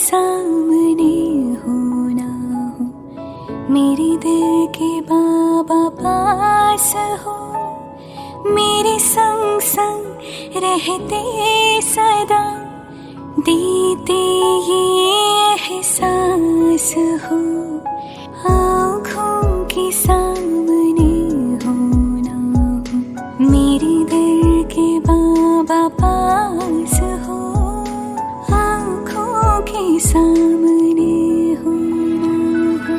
सामने हो ना हो, मेरे दिल के बाबा पास हो, मेरे संग संग रहते सदा, देते ये एहसास हो, आँखों के सामने हो ना हो, मेरे दिल के बाबा पास हो, आँखों के सामने हो ना हो।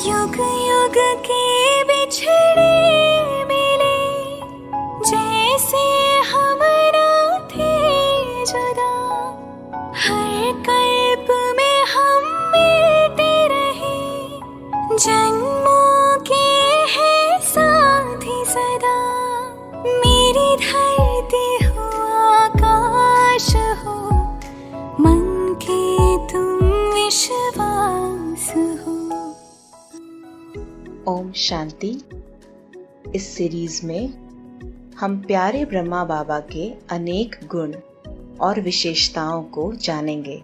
युग युग के बिछड़े मिले, जैसे हम ना थे जुदा, हर कल्प में हम मिलते रहे, जन्मों के हैं साथी सदा, मेरी धरती हो आकाश हो, मन के तुम विश्वास हो। ओम शांति। इस सीरीज में हम प्यारे ब्रह्मा बाबा के अनेक गुण और विशेषताओं को जानेंगे,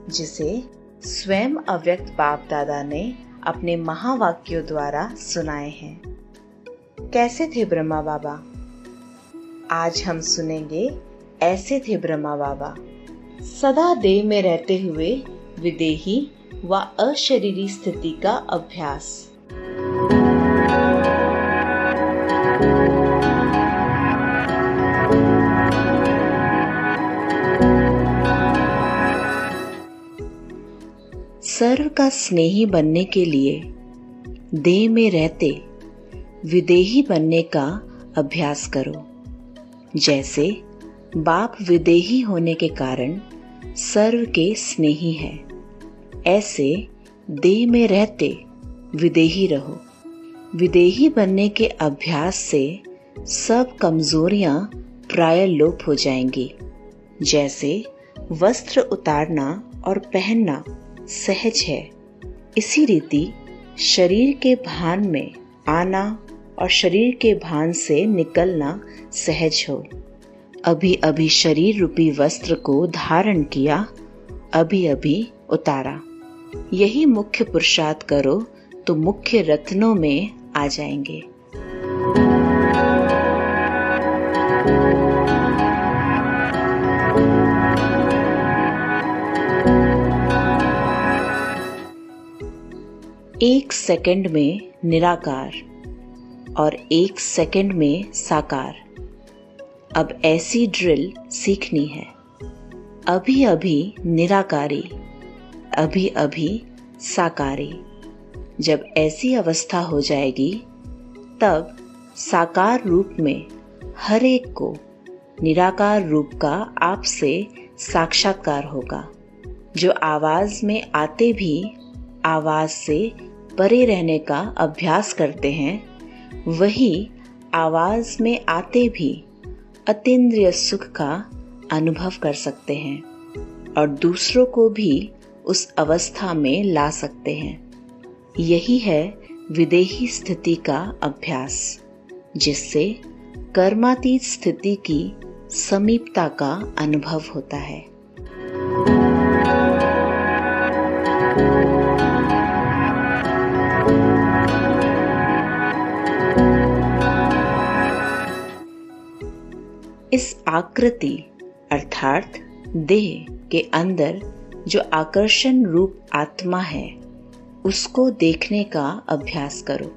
जिसे स्वयं अव्यक्त बाप दादा ने अपने महावाक्यों द्वारा सुनाए हैं। कैसे थे ब्रह्मा बाबा? आज हम सुनेंगे ऐसे थे ब्रह्मा बाबा। सदा देह में रहते हुए विदेही व अशरीरी स्थिति का अभ्यास। सर्व का स्नेही बनने के लिए देह में रहते विदेही बनने का अभ्यास करो। जैसे बाप विदेही होने के कारण सर्व के स्नेही है, ऐसे देह में रहते विदेही रहो। विदेही बनने के अभ्यास से सब कमजोरियां प्राय लोप हो जाएंगी। जैसे वस्त्र उतारना और पहनना सहज है, इसी रीति शरीर के भान में आना और शरीर के भान से निकलना सहज हो। अभी अभी शरीर रूपी वस्त्र को धारण किया, अभी अभी उतारा। यही मुख्य पुरुषार्थ करो तो मुख्य रत्नों में आ जाएंगे। एक सेकंड में निराकार और एक सेकंड में साकार। अब ऐसी ड्रिल सीखनी है। अभी अभी निराकारी, अभी अभी साकारी। जब ऐसी अवस्था हो जाएगी, तब साकार रूप में हर एक को निराकार रूप का आपसे साक्षात्कार होगा। जो आवाज में आते भी आवाज से परे रहने का अभ्यास करते हैं, वही आवाज में आते भी अतीन्द्रिय सुख का अनुभव कर सकते हैं और दूसरों को भी उस अवस्था में ला सकते हैं। यही है विदेही स्थिति का अभ्यास, जिससे कर्मातीत स्थिति की समीपता का अनुभव होता है। इस आकृति अर्थात देह के अंदर जो आकर्षण रूप आत्मा है, उसको देखने का अभ्यास करो।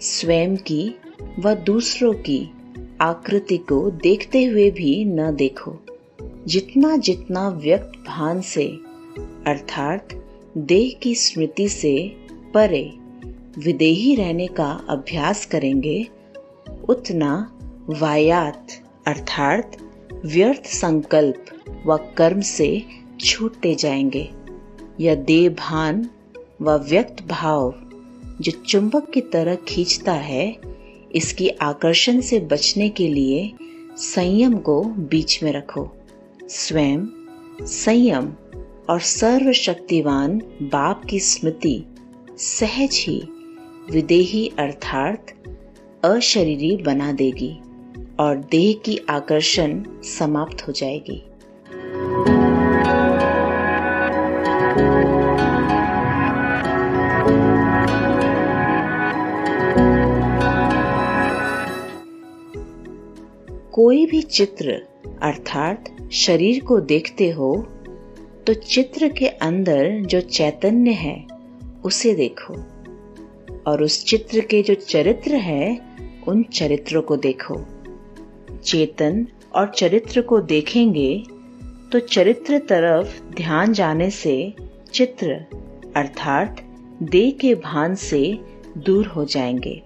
स्वयं की व दूसरों की आकृति को देखते हुए भी न देखो। जितना जितना व्यक्त भान से अर्थात देह की स्मृति से परे विदेही रहने का अभ्यास करेंगे, उतना वायात अर्थात व्यर्थ संकल्प व कर्म से छूटते जाएंगे। यह देह भान व व्यक्त भाव जो चुंबक की तरह खींचता है, इसकी आकर्षण से बचने के लिए संयम को बीच में रखो। स्वयं संयम और सर्वशक्तिवान बाप की स्मृति सहज ही विदेही अर्थात अशरीरी बना देगी और देह की आकर्षण समाप्त हो जाएगी। कोई भी चित्र अर्थात शरीर को देखते हो तो चित्र के अंदर जो चैतन्य है उसे देखो, और उस चित्र के जो चरित्र है उन चरित्रों को देखो। चेतन और चरित्र को देखेंगे तो चरित्र तरफ ध्यान जाने से चित्र अर्थात देह के भान से दूर हो जाएंगे।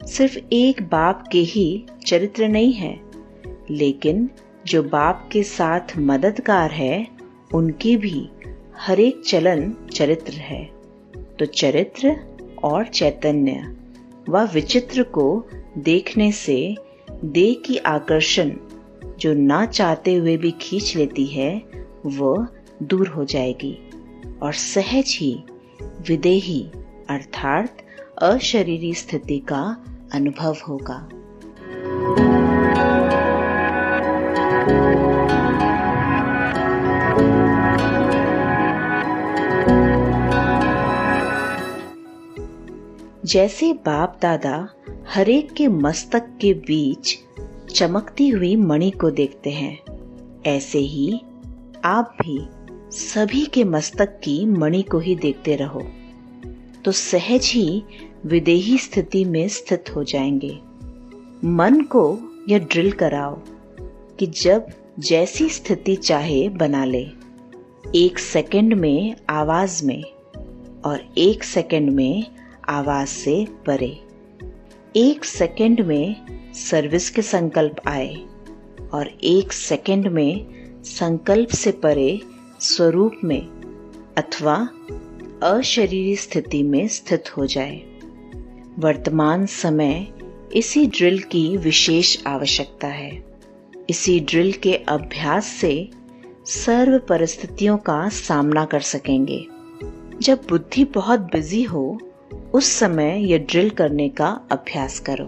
सिर्फ एक बाप के ही चरित्र नहीं है, लेकिन जो बाप के साथ मददगार है उनकी भी हर एक चलन चरित्र है। तो चरित्र और चैतन्य व विचित्र को देखने से देह की आकर्षण जो ना चाहते हुए भी खींच लेती है वह दूर हो जाएगी और सहज ही विदेही अर्थात अशरीरी स्थिति का अनुभव होगा। जैसे बाप दादा हरेक के मस्तक के बीच चमकती हुई मणि को देखते हैं, ऐसे ही आप भी सभी के मस्तक की मणि को ही देखते रहो तो सहज ही विदेही स्थिति में स्थित हो जाएंगे। मन को यह ड्रिल कराओ कि जब जैसी स्थिति चाहे बना ले, 1 सेकंड में आवाज में और 1 सेकंड में आवाज से परे। 1 सेकंड में सर्विस के संकल्प आए और 1 सेकंड में संकल्प से परे स्वरूप में अथवा अशरीरी स्थिति में स्थित हो जाए। वर्तमान समय इसी ड्रिल की विशेष आवश्यकता है। इसी ड्रिल के अभ्यास से सर्व परिस्थितियों का सामना कर सकेंगे। जब बुद्धि बहुत बिजी हो उस समय यह ड्रिल करने का अभ्यास करो।